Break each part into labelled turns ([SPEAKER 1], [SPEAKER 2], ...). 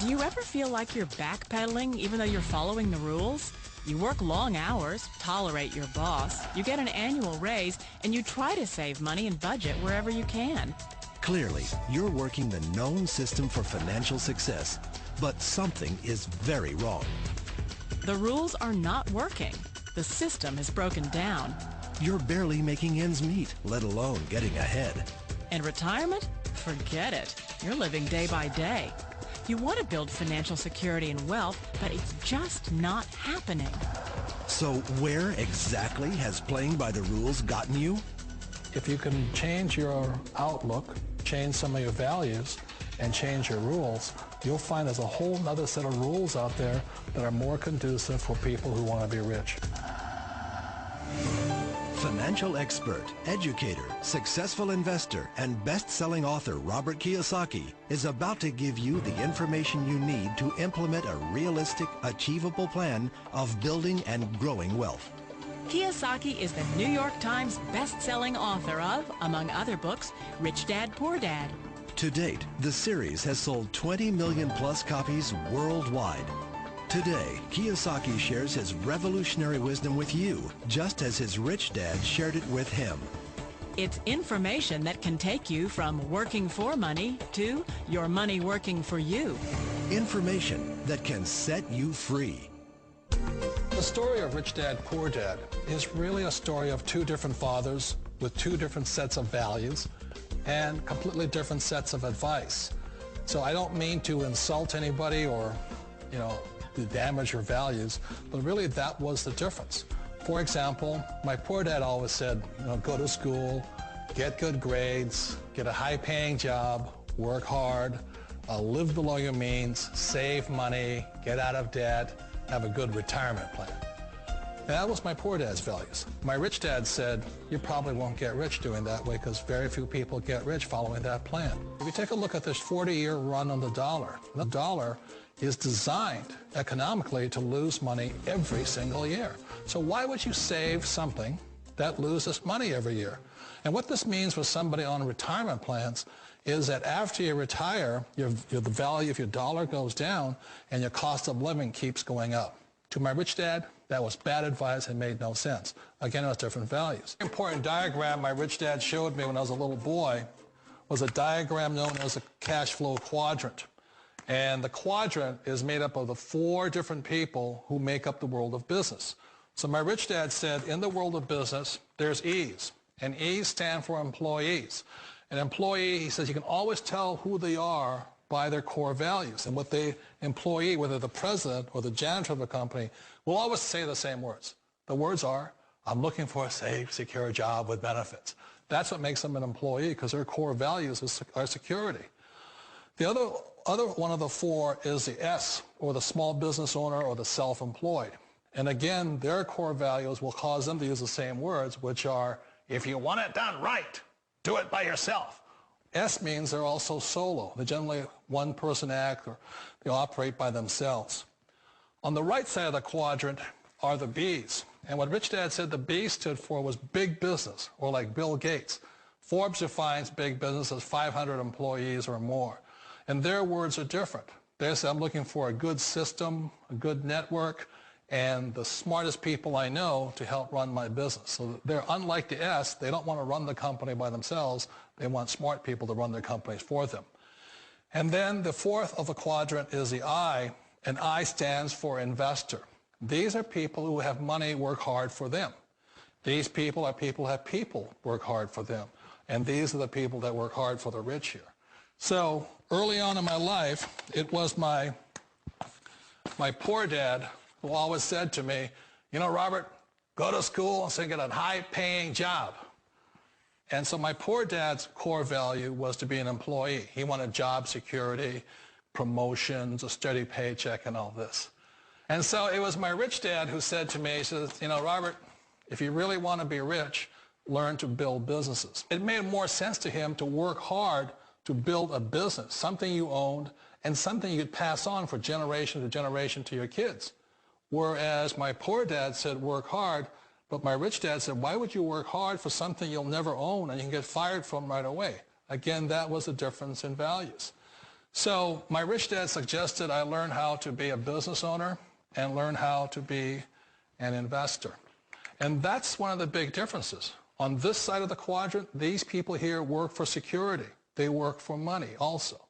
[SPEAKER 1] Do you ever feel like you're backpedaling even though you're following the rules? You work long hours, tolerate your boss, you get an annual raise, and you try to save money and budget wherever you can.
[SPEAKER 2] Clearly, you're working the known system for financial success, but something is very wrong.
[SPEAKER 1] The rules are not working. The system is broken down.
[SPEAKER 2] You're barely making ends meet, let alone getting ahead.
[SPEAKER 1] And retirement? Forget it. You're living day by day. You want to build financial security and wealth, but it's just not happening.
[SPEAKER 2] So where exactly has playing by the rules gotten you?
[SPEAKER 3] If you can change your outlook, change some of your values, and change your rules, you'll find there's a whole other set of rules out there that are more conducive for people who want to be rich.
[SPEAKER 2] Financial expert, educator, successful investor, and best-selling author Robert Kiyosaki is about to give you the information you need to implement a realistic, achievable plan of building and growing wealth.
[SPEAKER 1] Kiyosaki is the New York Times best-selling author of, among other books, Rich Dad, Poor Dad.
[SPEAKER 2] To date, the series has sold 20 million plus copies worldwide. Today, Kiyosaki shares his revolutionary wisdom with you, just as his rich dad shared it with him.
[SPEAKER 1] It's information that can take you from working for money to your money working for you.
[SPEAKER 2] Information that can set you free.
[SPEAKER 3] The story of Rich Dad, Poor Dad is really a story of two different fathers with two different sets of values and completely different sets of advice. So I don't mean to insult anybody or, to damage your values, but really that was the difference. For example, my poor dad always said, go to school, get good grades, get a high-paying job, work hard, live below your means, save money, get out of debt, have a good retirement plan. And that was my poor dad's values. My rich dad said, you probably won't get rich doing that way because very few people get rich following that plan. If you take a look at this 40-year run on the dollar is designed economically to lose money every single year. So why would you save something that loses money every year? And what this means for somebody on retirement plans is that after you retire, the value of your dollar goes down and your cost of living keeps going up. To my rich dad, that was bad advice and made no sense. Again, it was different values. An important diagram my rich dad showed me when I was a little boy was a diagram known as a cash flow quadrant. And the quadrant is made up of the four different people who make up the world of business. So my rich dad said, in the world of business, there's E's. And E's stand for employees. An employee, he says, you can always tell who they are by their core values. And what the employee, whether the president or the janitor of the company, will always say the same words. The words are, I'm looking for a safe, secure job with benefits. That's what makes them an employee, because their core values are security. The other one of the four is the S, or the small business owner or the self-employed. And again, their core values will cause them to use the same words, which are, if you want it done right, do it by yourself. S means they're also solo. They're generally one-person act, or they operate by themselves. On the right side of the quadrant are the B's. And what Rich Dad said the B stood for was big business, or like Bill Gates. Forbes defines big business as 500 employees or more. And their words are different. They say, I'm looking for a good system, a good network, and the smartest people I know to help run my business. So they're unlike the S. They don't want to run the company by themselves. They want smart people to run their companies for them. And then the fourth of the quadrant is the I, and I stands for investor. These are people who have money work hard for them. These people are people who have people work hard for them. And these are the people that work hard for the rich here. So early on in my life, it was my poor dad who always said to me, Robert, go to school and get a high-paying job. And so my poor dad's core value was to be an employee. He wanted job security, promotions, a steady paycheck, and all this. And so it was my rich dad who said to me, he says, Robert, if you really want to be rich, learn to build businesses. It made more sense to him to work hard to build a business, something you owned, and something you'd pass on for generation to generation to your kids. Whereas my poor dad said, work hard, but my rich dad said, why would you work hard for something you'll never own and you can get fired from right away? Again, that was a difference in values. So my rich dad suggested I learn how to be a business owner and learn how to be an investor. And that's one of the big differences. On this side of the quadrant, these people here work for security. They work for money also.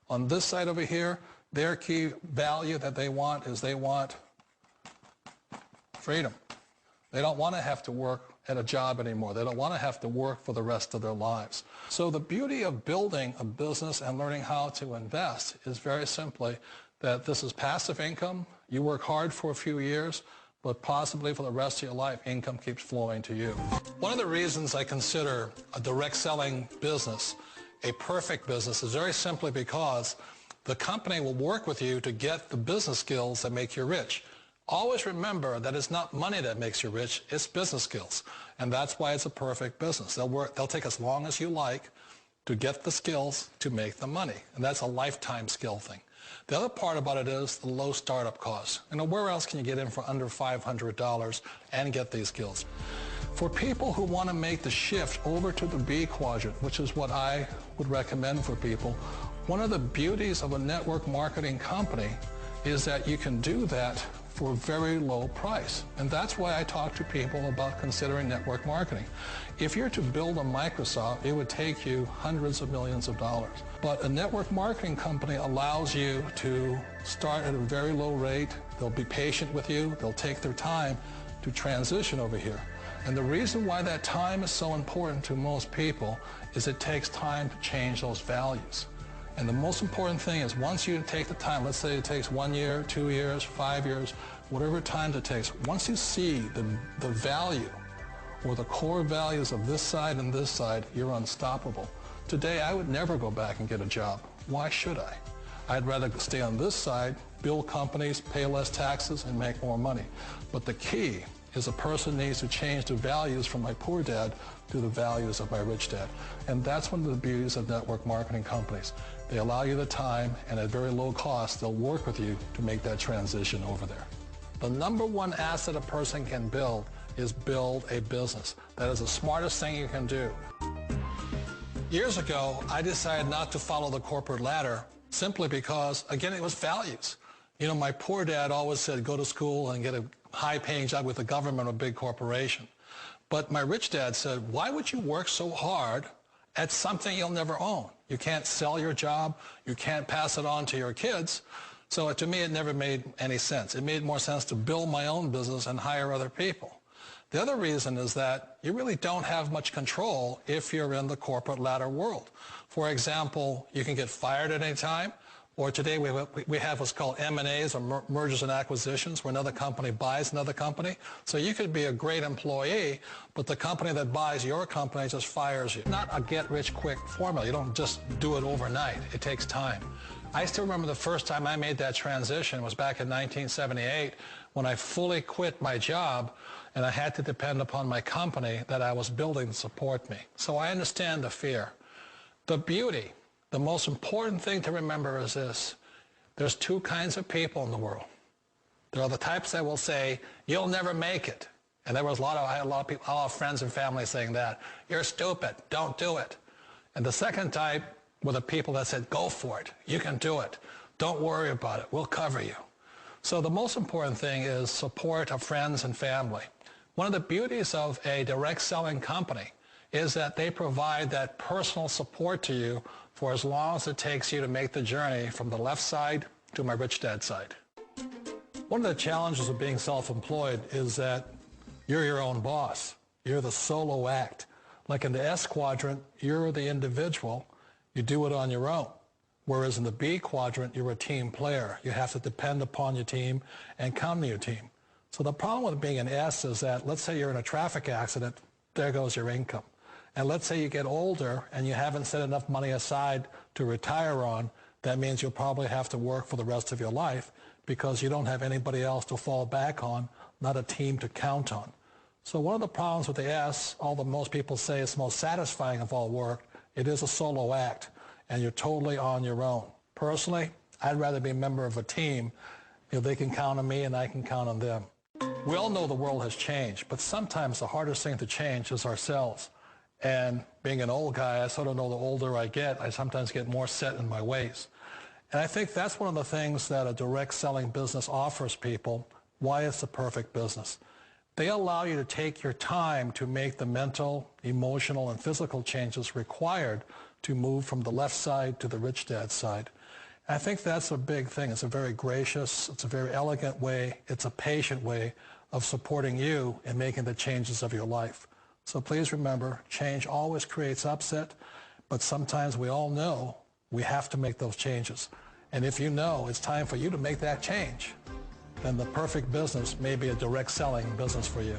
[SPEAKER 3] On this side over here, their key value that they want is they want freedom. They don't want to have to work at a job anymore. They don't want to have to work for the rest of their lives. So the beauty of building a business and learning how to invest is very simply that this is passive income. You work hard for a few years, but possibly for the rest of your life, income keeps flowing to you. One of the reasons I consider a direct selling business a perfect business is very simply because the company will work with you to get the business skills that make you rich. Always remember that it's not money that makes you rich, it's business skills. And that's why it's a perfect business. They'll take as long as you like to get the skills to make the money. And that's a lifetime skill thing. The other part about it is the low startup costs. You know, where else can you get in for under $500 and get these skills? For people who want to make the shift over to the B quadrant, which is what I would recommend for people, one of the beauties of a network marketing company is that you can do that for a very low price. And that's why I talk to people about considering network marketing. If you're to build a Microsoft, it would take you hundreds of millions of dollars. But a network marketing company allows you to start at a very low rate. They'll be patient with you. They'll take their time to transition over here. And the reason why that time is so important to most people is it takes time to change those values. And the most important thing is once you take the time, let's say it takes 1 year, 2 years, 5 years, whatever time it takes, once you see the value or the core values of this side and this side, you're unstoppable. Today, I would never go back and get a job. Why should I? I'd rather stay on this side, build companies, pay less taxes, and make more money. But the key is a person needs to change the values from my poor dad to the values of my rich dad. And that's one of the beauties of network marketing companies. They allow you the time, and at very low cost, they'll work with you to make that transition over there. The number one asset a person can build is build a business. That is the smartest thing you can do. Years ago, I decided not to follow the corporate ladder simply because, again, it was values. You know, my poor dad always said, go to school and get a high-paying job with the government or a big corporation. But my rich dad said, why would you work so hard at something you'll never own? You can't sell your job. You can't pass it on to your kids. So to me, it never made any sense. It made more sense to build my own business and hire other people. The other reason is that you really don't have much control if you're in the corporate ladder world. For example, you can get fired at any time. Or today we have what's called M&As, or mergers and acquisitions, where another company buys another company. So you could be a great employee, but the company that buys your company just fires you. Not a get-rich-quick formula. You don't just do it overnight. It takes time. I still remember the first time I made that transition was back in 1978 when I fully quit my job and I had to depend upon my company that I was building to support me. So I understand the fear. The beauty. The most important thing to remember is this. There's two kinds of people in the world. There are the types that will say, you'll never make it. And I had a lot of friends and family saying that. You're stupid. Don't do it. And the second type were the people that said, go for it. You can do it. Don't worry about it. We'll cover you. So the most important thing is support of friends and family. One of the beauties of a direct selling company is that they provide that personal support to you for as long as it takes you to make the journey from the left side to my rich dad side. One of the challenges of being self-employed is that you're your own boss. You're the solo act. Like in the S quadrant, you're the individual. You do it on your own. Whereas in the B quadrant, you're a team player. You have to depend upon your team and count on your team. So the problem with being an S is that, let's say you're in a traffic accident, there goes your income. And let's say you get older and you haven't set enough money aside to retire on, that means you'll probably have to work for the rest of your life because you don't have anybody else to fall back on, not a team to count on. So one of the problems with the S, although most people say it's the most satisfying of all work, it is a solo act and you're totally on your own. Personally, I'd rather be a member of a team. You know, they can count on me and I can count on them. We all know the world has changed, but sometimes the hardest thing to change is ourselves. And being an old guy, I sort of know the older I get, I sometimes get more set in my ways. And I think that's one of the things that a direct selling business offers people, why it's the perfect business. They allow you to take your time to make the mental, emotional, and physical changes required to move from the left side to the rich dad side. And I think that's a big thing. It's a very gracious, it's a very elegant way, it's a patient way of supporting you in making the changes of your life. So please remember, change always creates upset, but sometimes we all know we have to make those changes. And if you know it's time for you to make that change, then the perfect business may be a direct selling business for you.